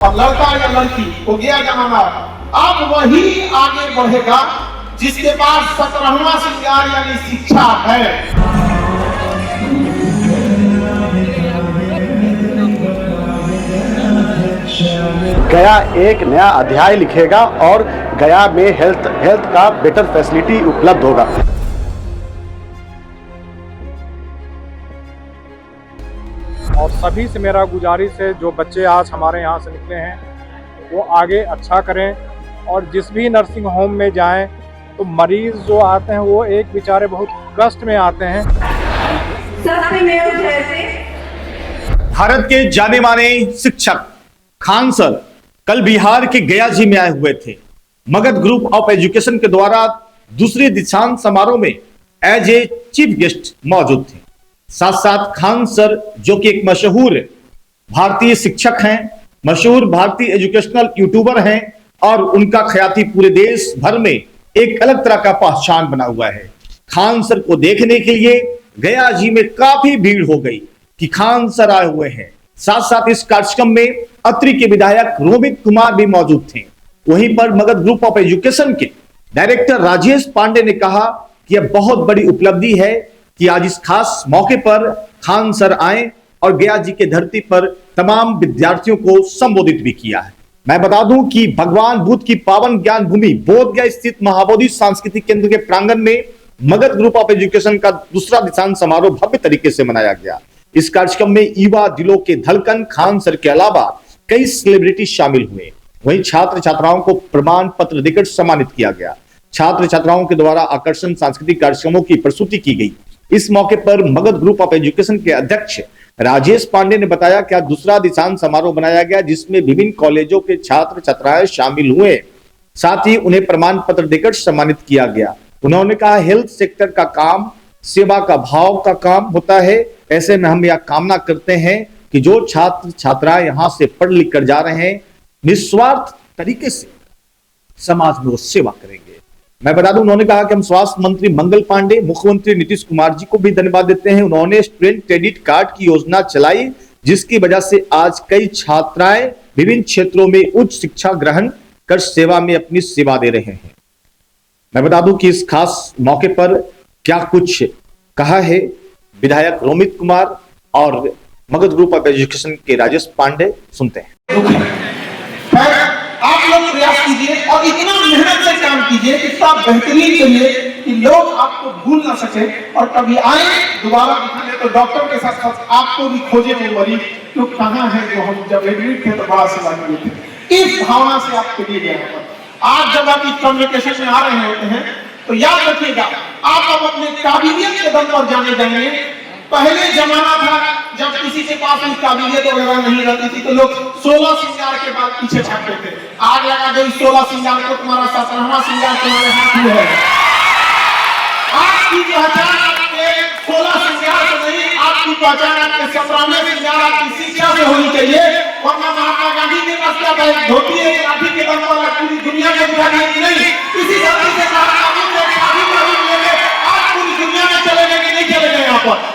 और लड़का या लड़की हो गया जमाना, अब वही आगे बढ़ेगा जिसके पास 17वां श्रृंगार यानी शिक्षा है। गया एक नया अध्याय लिखेगा और गया में हेल्थ का बेटर फैसिलिटी उपलब्ध होगा। और सभी से मेरा गुजारिश है, जो बच्चे आज हमारे यहाँ से निकले हैं वो आगे अच्छा करें और जिस भी नर्सिंग होम में जाएं तो मरीज जो आते हैं वो एक बेचारे बहुत कष्ट में आते हैं। भारत के जाने माने शिक्षक खान सर कल बिहार के गया जी में आए हुए थे। मगध ग्रुप ऑफ एजुकेशन के द्वारा दूसरे दीक्षांत समारोह में एज ए चीफ गेस्ट मौजूद थे। साथ साथ खान सर जो कि एक मशहूर भारतीय शिक्षक हैं, मशहूर भारतीय एजुकेशनल यूट्यूबर हैं और उनका ख्याति पूरे देश भर में एक अलग तरह का पहचान बना हुआ है। खान सर को देखने के लिए गया जी में काफी भीड़ हो गई कि खान सर आए हुए हैं। साथ साथ इस कार्यक्रम में अत्रि के विधायक रोमित कुमार भी मौजूद थे। वहीं पर मगध ग्रुप ऑफ एजुकेशन के डायरेक्टर राजेश पांडे ने कहा कि यह बहुत बड़ी उपलब्धि है कि आज इस खास मौके पर खान सर आए और गया जी के धरती पर तमाम विद्यार्थियों को संबोधित भी किया है। मैं बता दूं कि भगवान बुद्ध की पावन ज्ञान भूमि बोधगया स्थित महाबोधि सांस्कृतिक केंद्र के प्रांगण में मगध ग्रुप ऑफ एजुकेशन का दूसरा दीक्षांत समारोह भव्य तरीके से मनाया गया। इस कार्यक्रम में युवा दिलों के धड़कन खान सर के अलावा कई सेलिब्रिटी शामिल हुए। वहीं छात्र छात्राओं को प्रमाण पत्र देकर सम्मानित किया गया। छात्र छात्राओं के द्वारा आकर्षण सांस्कृतिक कार्यक्रमों की प्रस्तुति की गई। इस मौके पर मगध ग्रुप ऑफ एजुकेशन के अध्यक्ष राजेश पांडे ने बताया कि आज दूसरा दीक्षांत समारोह बनाया गया जिसमें विभिन्न कॉलेजों के छात्र छात्राएं शामिल हुए। साथ ही उन्हें प्रमाण पत्र देकर सम्मानित किया गया। उन्होंने कहा हेल्थ सेक्टर का काम सेवा का भाव का काम होता है। ऐसे में हम यह कामना करते हैं कि जो छात्र छात्राएं यहाँ से पढ़ लिख कर जा रहे हैं निस्वार्थ तरीके से समाज में वो सेवा करेंगे। मैं बता दूं उन्होंने कहा कि हम स्वास्थ्य मंत्री मंगल पांडे, मुख्यमंत्री नीतीश कुमार जी को भी धन्यवाद देते हैं। उन्होंने स्टूडेंट क्रेडिट कार्ड की योजना चलाई जिसकी वजह से आज कई छात्राएं विभिन्न क्षेत्रों में उच्च शिक्षा ग्रहण कर सेवा में अपनी सेवा दे रहे हैं। मैं बता दूं कि इस खास मौके पर क्या कुछ कहा है विधायक रोमित कुमार और मगध ग्रुप ऑफ एजुकेशन के राजेश पांडे, सुनते हैं। आप लोग प्रयास कीजिए और इतना मेहनत से काम कीजिए, इतना बेहतरीन करिए कि लोग आपको भूल ना सके और कभी आए दोबारा दिखाने तो डॉक्टर के साथ साथ आपको भी खोजे वो मरीज तो कहाँ है जो हम जब एडमिट थे तो बड़ा सेवा किए थे। इस भावना से आप चलिए गए। आज जब आप इस कम्युनिकेशन में आ रहे होते हैं तो याद रखिएगा आप अब अपने काबिलियत के दम पर जाने जाएंगे। पहले जमाना था जब किसी के पास काबिलियत वगैरह नहीं रहती थी तो लोग 16 श्रृंगार के बाद पीछे छाटते थे। आग लगा दो 16 श्रृंगार को, तुम्हारा 17वां श्रृंगार तुम्हारे हाथ में है। आपकी पहचान आपके 16 श्रृंगार से नहीं, आपकी पहचान आपके 17वें श्रृंगार आपकी शिक्षा से होनी चाहिए। वरना महात्मा गांधी के पास क्या था, धोती है लाठी के दम पर पूरी दुनिया को दिखा दी नहीं। इसी धरती से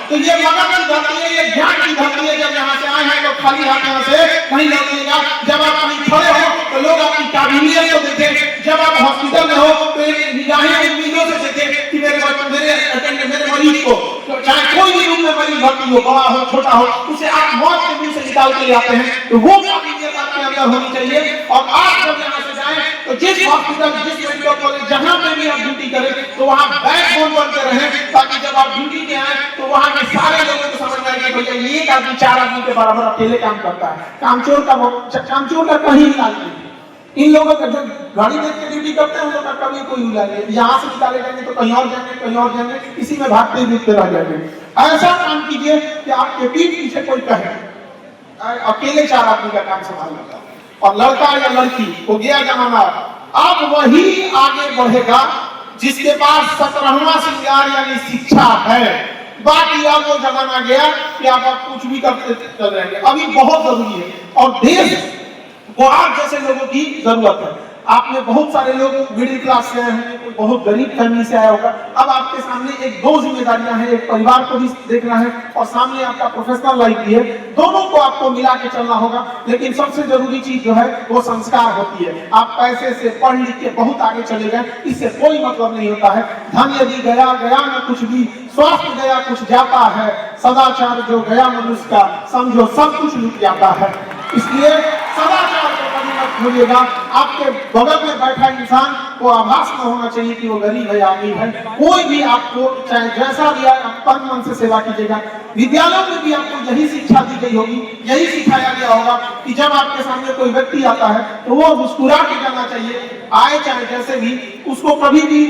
तो ये मगध की धरती है, ये ज्ञान की धरती है। जब यहाँ से आए हैं तो खाली हाथ यहाँ से नहीं लौटिएगा। जब आप कहीं खड़े हो तो लोग आपकी काबिलियत को देखें। जब आप हॉस्पिटल में हो तो निगाहें उम्मीदों से देखें कि मेरे मरीज को, चाहे कोई भी रूम में मरीज भर्ती हो, बड़ा हो छोटा हो, उसे आप मौत के मुंह से निकाल के आते हैं। तो वो काबिलियत आपके अंदर होनी चाहिए। और आप जब यहाँ से जाए तो जिस हॉस्पिटल जिस मेडिकल कॉलेज जहाँ पे भी आप ड्यूटी करें तो वहाँ बैकबोन बनते रहें, ताकि जब आप ड्यूटी पे आए तो वहाँ के सारे लोगों को समझ आए कि भैया एक आदमी 4 आदमी के बराबर अकेले काम करता है। कामचोर का कहीं इलाज नहीं। इन लोगों का जो गाड़ी देख के ड्यूटी करते हैं उन लोगों का कभी कोई इलाज नहीं। यहाँ से निकाले जाएंगे तो कहीं और जाएंगे, कहीं और जाएंगे, इसी में भागते फिरते रह जाएंगे। ऐसा काम कीजिए कि आपके पीठ पीछे कोई कहे अकेले 4 आदमी का काम संभालना। और लड़का या लड़की हो गया जमाना, अब वही आगे बढ़ेगा जिसके पास 17वां श्रृंगार यानी शिक्षा है। बाकी अब वो जमाना गया कि आप कुछ भी करते चल रहेंगे। अभी बहुत जरूरी है और देश को आप जैसे लोगों की जरूरत है। आप में बहुत सारे लोग मिडिल क्लास से आए होंगे, कोई बहुत गरीब फैमिली से आया होगा। अब आपके सामने एक दो जिम्मेदारियां हैं, एक परिवार को भी देखना है और सामने आपका प्रोफेशनल लाइफ भी है। दोनों को आपको मिला के चलना होगा। लेकिन सबसे जरूरी चीज जो है वो संस्कार होती है। आप पैसे से पढ़ लिख के बहुत आगे चले गए, इससे कोई मतलब नहीं होता है। धन यदि गया, गया न कुछ भी, स्वास्थ्य गया कुछ जाता है, सदाचार जो गया मनुष्य का, समझो सब कुछ लुट जाता है। इसलिए सदाचार को कभी मत भूलिएगा। आपके बगल में बैठा इंसान को आभास न होना चाहिए कि वो गरीब है या अमीर है। कोई भी आपको चाहे जैसा भी आए, आप तन मन से सेवा कीजिएगा। विद्यालयों में भी आपको यही शिक्षा दी गई होगी, यही सिखाया गया होगा कि जब आपके सामने कोई व्यक्ति आता है तो वो मुस्कुरा के जाना चाहिए। आए चाहे जैसे भी, उसको कभी भी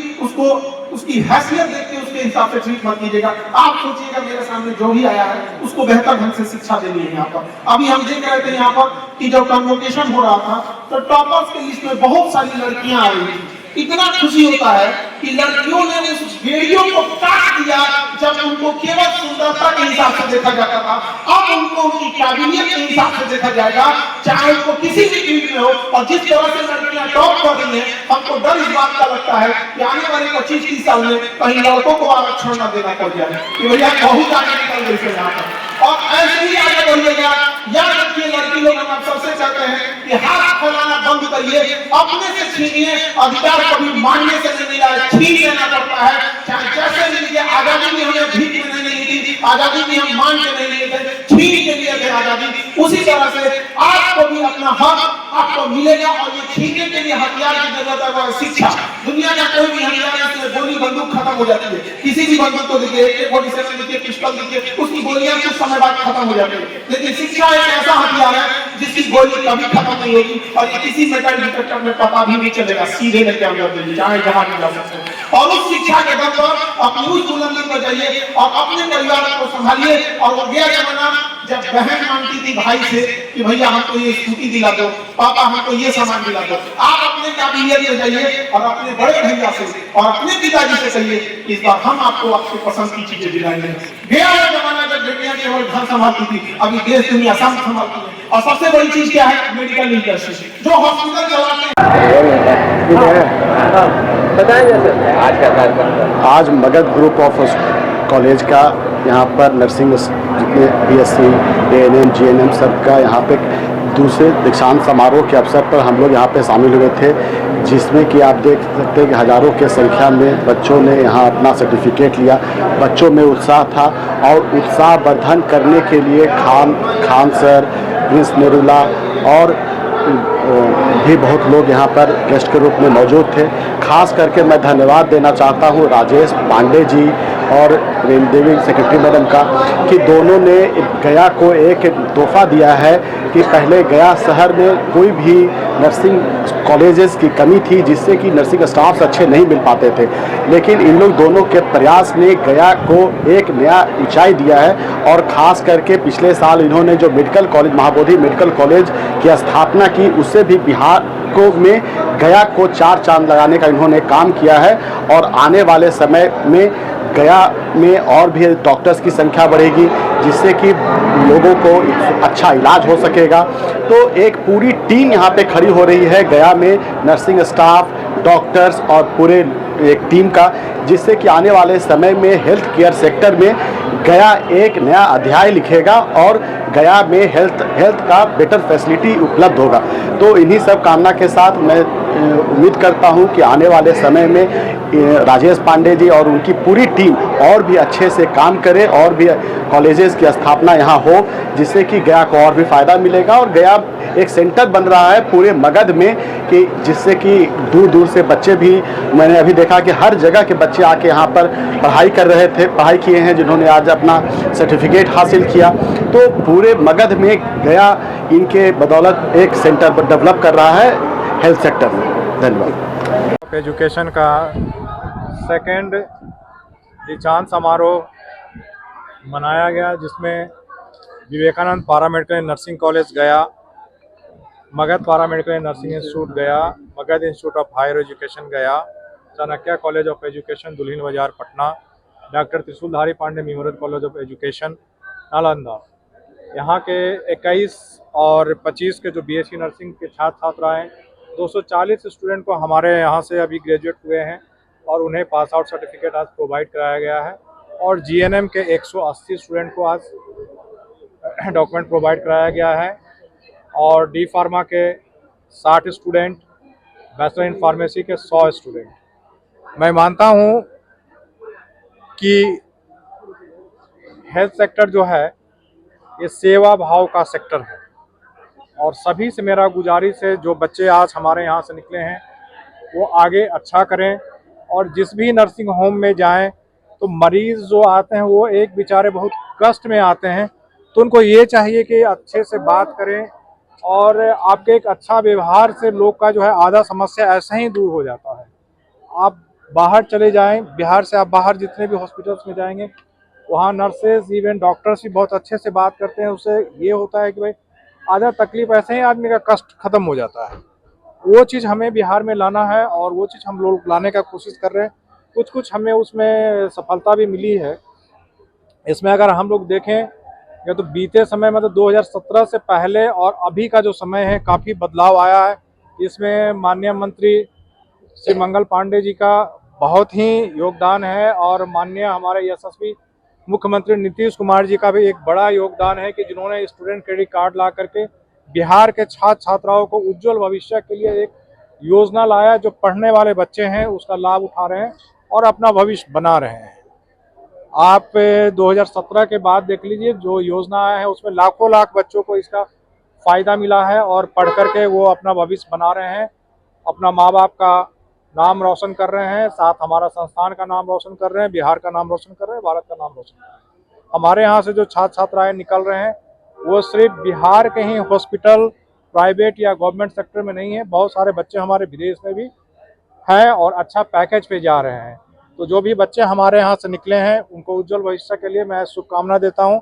उसकी हैसियत देख के उसके हिसाब से ट्रीट मत कीजिएगा। आप सोचिएगा मेरे सामने जो भी आया है उसको बेहतर ढंग से शिक्षा देनी है। यहाँ पर अभी हम देख रहे थे यहाँ पर कि जब कन्वोकेशन हो रहा था तो टॉपर्स के लिस्ट में बहुत सारी लड़कियां आ रही थी। इतना खुशी होता है कि लड़कियों ने उस बेड़ियों को काट दिया जब उनको केवल सुंदरता के हिसाब से देखा जाता था। अब उनको उनकी काबिलियत के हिसाब से देखा जाएगा, चाहे उनको किसी भी फील्ड में हो। और जिस तरह से लड़कियां टॉप कर रही हैं, हमको डर इस बात का लगता है कि आने वाले 25-30 साल में कहीं लड़कों को आरक्षण न देना पड़ जाए कि भैया बहुत आगे निकल गई से यहाँ पर। और ऐसे ही आगे बढ़िएगा। याद रखिए लड़की लोग, हम आप सबसे चाहते हैं कि हाथ फैलाना बंद करिए, अपने से छीनिए। अधिकार कभी मांगने से नहीं मिला है, छीन लेना पड़ता है। चाहे जैसे भी लीजिए, आजादी भी हमें भीख में नहीं ली थी, आजादी भी हम मांग के नहीं लिए थे, छीन के लिए थे आजादी। उसी तरह से आपको भी अपना हक आपको मिलेगा। और ये छीनने के लिए हथियार की जरूरत है, वो शिक्षा। दुनिया का कोई भी हथियार, इसमें गोली बंदूक खत्म हो जाती है। किसी भी बंदूक को देखिए, AK-47 देखिए, पिस्टल देखिए, उसकी गोलियां कुछ समय बाद खत्म हो जाती है। लेकिन शिक्षा एक ऐसा हथियार है जिसकी गोली कभी खत्म नहीं होगी और ये किसी मेटल डिटेक्टर में पता भी नहीं चलेगा, सीधे लेके अंदर दे चाहे जहां भी जा सकते हैं। और उस शिक्षा के दम पर अपनी उस बुलंदी पर जाइए और अपने परिवार को संभालिए। और वो गया जमाना जब बहन मांगती थी भाई से कि भैया हमको ये स्कूटी दिला दो, पापा हमको ये सामान दिला दो। आप अपने काबिलियत में जाइए और अपने बड़े भैया से और अपने पिताजी से कहिए इस बार हम आपको आपके पसंद की चीजें दिलाएंगे। गया वो जमाना जब बेटियां केवल घर संभालती थी, अभी देश दुनिया सब संभालती है। और सबसे बड़ी चीज क्या है? मेडिकल इंडस्ट्री, जो हॉस्पिटल चलाते हैं। आज मगध ग्रुप ऑफ कॉलेज का यहाँ पर नर्सिंग जितने BSc, ANM, GNM सबका यहाँ पे दूसरे दीक्षांत समारोह के अवसर पर हम लोग यहाँ पे शामिल हुए थे, जिसमें कि आप देख सकते हैं कि हज़ारों के संख्या में बच्चों ने यहाँ अपना सर्टिफिकेट लिया। बच्चों में उत्साह था और उत्साह वर्धन करने के लिए खान सर, प्रिंस नेरुला और भी बहुत लोग यहाँ पर गेस्ट के रूप में मौजूद थे। खास करके मैं धन्यवाद देना चाहता हूँ राजेश पांडे जी और रेन देवी सेक्रेटरी मैडम का कि दोनों ने गया को एक तोहफा दिया है कि पहले गया शहर में कोई भी नर्सिंग कॉलेजेस की कमी थी, जिससे कि नर्सिंग स्टाफ्स अच्छे नहीं मिल पाते थे। लेकिन इन लोग दोनों के प्रयास ने गया को एक नया ऊंचाई दिया है। और ख़ास करके पिछले साल इन्होंने जो medical college, Mahabodhi medical college की स्थापना की, उससे भी बिहार को में गया को 4 चांद लगाने का इन्होंने काम किया है। और आने वाले समय में गया में और भी डॉक्टर्स की संख्या बढ़ेगी, जिससे कि लोगों को अच्छा इलाज हो सकेगा। तो एक पूरी टीम यहाँ पे खड़ी हो रही है गया में, नर्सिंग स्टाफ, डॉक्टर्स और पूरे एक टीम का, जिससे कि आने वाले समय में हेल्थ केयर सेक्टर में गया एक नया अध्याय लिखेगा और गया में हेल्थ का बेटर फैसिलिटी उपलब्ध होगा। तो इन्हीं सब कामना के साथ मैं उम्मीद करता हूं कि आने वाले समय में राजेश पांडे जी और उनकी पूरी टीम और भी अच्छे से काम करे और भी कॉलेजेस की स्थापना यहाँ हो, जिससे कि गया को और भी फ़ायदा मिलेगा। और गया एक सेंटर बन रहा है पूरे मगध में कि जिससे कि दूर दूर से बच्चे भी, मैंने अभी देखा कि हर जगह के बच्चे आके यहाँ पर पढ़ाई किए हैं, जिन्होंने आज अपना सर्टिफिकेट हासिल किया। तो पूरे मगध में गया इनके बदौलत एक सेंटर डेवलप कर रहा है हेल्थ सेक्टर में। धन्यवाद। एजुकेशन का सेकेंड दीक्षांत समारोह मनाया गया, जिसमें विवेकानंद पैरामेडिकल नर्सिंग कॉलेज गया, Magadh paramedical nursing institute Gaya, Magadh institute of higher education Gaya, Chanakya college of education Dulhin Bazar Patna, doctor Trishuldhari Pandey memorial college of education Nalanda. यहाँ के 21 और 25 के जो BSc नर्सिंग के छात्र छात्राएँ 240 स्टूडेंट को हमारे यहाँ से अभी ग्रेजुएट हुए हैं और उन्हें पास आउट सर्टिफिकेट आज प्रोवाइड कराया गया है। और जीएनएम के 180 स्टूडेंट को आज डॉक्यूमेंट प्रोवाइड कराया गया है और डी फार्मा के 60 स्टूडेंट, बैचलर इन फार्मेसी के 100 स्टूडेंट। मैं मानता हूँ कि हेल्थ सेक्टर जो है ये सेवा भाव का सेक्टर है और सभी से मेरा गुजारिश है जो बच्चे आज हमारे यहाँ से निकले हैं वो आगे अच्छा करें और जिस भी नर्सिंग होम में जाएं तो मरीज़ जो आते हैं वो एक बेचारे बहुत कष्ट में आते हैं, तो उनको ये चाहिए कि अच्छे से बात करें और आपके एक अच्छा व्यवहार से लोग का जो है आधा समस्या ऐसे ही दूर हो जाता है। आप बाहर चले जाएं, बिहार से आप बाहर जितने भी हॉस्पिटल्स में जाएंगे वहाँ नर्सेज इवन डॉक्टर्स भी बहुत अच्छे से बात करते हैं। उससे ये होता है कि भाई आधा तकलीफ ऐसे ही आदमी का कष्ट खत्म हो जाता है। वो चीज़ हमें बिहार में लाना है और वो चीज़ हम लोग लाने का कोशिश कर रहे हैं। कुछ कुछ हमें उसमें सफलता भी मिली है। इसमें अगर हम लोग देखें या तो बीते समय मतलब 2017 से पहले और अभी का जो समय है काफ़ी बदलाव आया है। इसमें माननीय मंत्री श्री मंगल पांडे जी का बहुत ही योगदान है और माननीय हमारे यशस्वी मुख्यमंत्री नीतीश कुमार जी का भी एक बड़ा योगदान है कि जिन्होंने स्टूडेंट क्रेडिट कार्ड ला करके बिहार के छात्र छात्राओं को उज्जवल भविष्य के लिए एक योजना लाया। जो पढ़ने वाले बच्चे हैं उसका लाभ उठा रहे हैं और अपना भविष्य बना रहे हैं। आप 2017 के बाद देख लीजिए जो योजना आया है उसमें लाखों लाख बच्चों को इसका फ़ायदा मिला है और पढ़ करके वो अपना भविष्य बना रहे हैं, अपना माँ बाप का नाम रोशन कर रहे हैं, साथ हमारा संस्थान का नाम रोशन कर रहे हैं, बिहार का नाम रोशन कर रहे हैं, भारत का नाम रोशन कर रहे हैं। हमारे यहाँ से जो छात्र छात्राएँ निकल रहे हैं वो सिर्फ बिहार के ही हॉस्पिटल प्राइवेट या गवर्नमेंट सेक्टर में नहीं है, बहुत सारे बच्चे हमारे विदेश में भी हैं और अच्छा पैकेज पे जा रहे हैं। तो जो भी बच्चे हमारे यहाँ से निकले हैं उनको उज्जवल भविष्य के लिए मैं शुभकामना देता हूँ।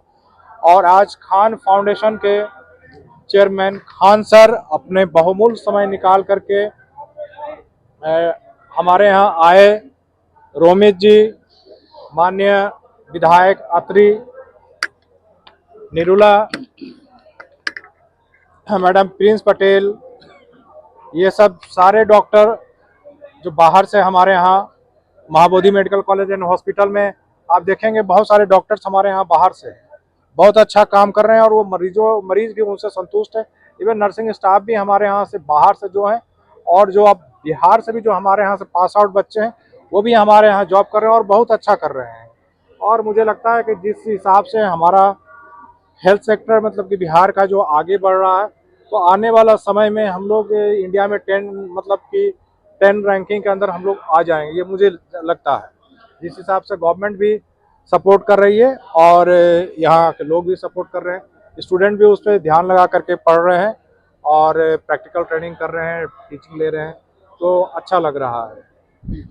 और आज खान फाउंडेशन के चेयरमैन खान सर अपने बहुमूल्य समय निकाल करके हमारे यहाँ आए। रोमित जी, माननीय विधायक अत्री, निरुला मैडम प्रिंस पटेल, ये सब सारे डॉक्टर जो बाहर से हमारे यहाँ Mahabodhi medical college and hospital में आप देखेंगे बहुत सारे डॉक्टर्स हमारे यहाँ बाहर से बहुत अच्छा काम कर रहे हैं और वो मरीज भी उनसे संतुष्ट है। इवन नर्सिंग स्टाफ भी हमारे यहाँ से बाहर से जो है और जो अब बिहार से भी जो हमारे यहाँ से पास आउट बच्चे हैं वो भी हमारे यहाँ जॉब कर रहे हैं और बहुत अच्छा कर रहे हैं। और मुझे लगता है कि जिस हिसाब से हमारा हेल्थ सेक्टर मतलब कि बिहार का जो आगे बढ़ रहा है तो आने वाला समय में हम लोग इंडिया में 10 रैंकिंग के अंदर हम लोग आ जाएंगे, ये मुझे लगता है। जिस हिसाब से गवर्नमेंट भी सपोर्ट कर रही है और यहाँ के लोग भी सपोर्ट कर रहे हैं, स्टूडेंट भी उस पर ध्यान लगा करके पढ़ रहे हैं और प्रैक्टिकल ट्रेनिंग कर रहे हैं, टीचिंग ले रहे हैं, तो अच्छा लग रहा है।